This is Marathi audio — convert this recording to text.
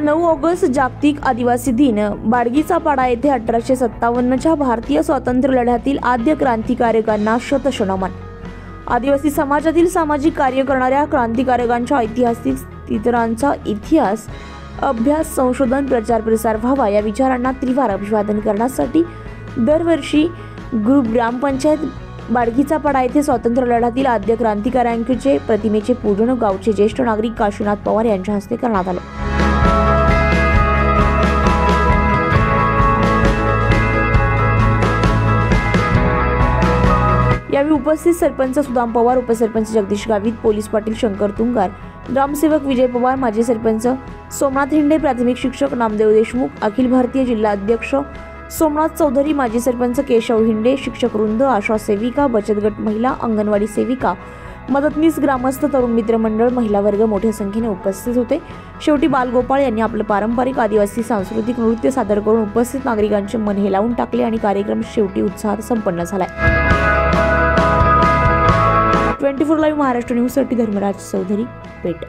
9 ऑगस्ट जागतिक आदिवासी दिन. बाडगीचा पाडा येथे 1857च्या भारतीय स्वातंत्र्य लढ्यातील आद्य क्रांतिकारकांना शतशनमन. आदिवासी समाजातील सामाजिक कार्य करणाऱ्या क्रांतिकारकांच्या ऐतिहासिक स्थिरांचा इतिहास, अभ्यास, संशोधन, प्रचार प्रसार व्हावा या विचारांना त्रिवार अभिवादन करण्यासाठी दरवर्षी ग्रुप ग्रामपंचायत बाडगीचा पाडा येथे स्वातंत्र्य लढ्यातील आद्य क्रांतिकारकांचे प्रतिमेचे पूजन गावचे ज्येष्ठ नागरिक काशीनाथ पवार यांच्या हस्ते करण्यात आले. यावेळी उपस्थित सरपंच सुदाम पवार, उपसरपंच जगदीश गावित, पोलीस पाटील शंकर तुंगार, ग्रामसेवक विजय पवार, माजी सरपंच सोमनाथ हिंडे, प्राथमिक शिक्षक नामदेव देशमुख, अखिल भारतीय जिल्हा अध्यक्ष सोमनाथ चौधरी, माजी सरपंच केशव हिंडे, शिक्षक वृंद, आशा सेविका, बचत गट महिला, अंगणवाडी सेविका, मदतनीस, ग्रामस्थ, तरुण मित्र मंडळ, महिला वर्ग मोठ्या संख्येने उपस्थित होते. शेवटी बालगोपाळ यांनी आपलं पारंपरिक आदिवासी सांस्कृतिक नृत्य सादर करून उपस्थित नागरिकांचे मन हेलावून टाकले आणि कार्यक्रम शेवटी उत्साहात संपन्न झाला. 24 लाईव्ह महाराष्ट्र न्यूजसाठी धर्मराज चौधरी, पेठ.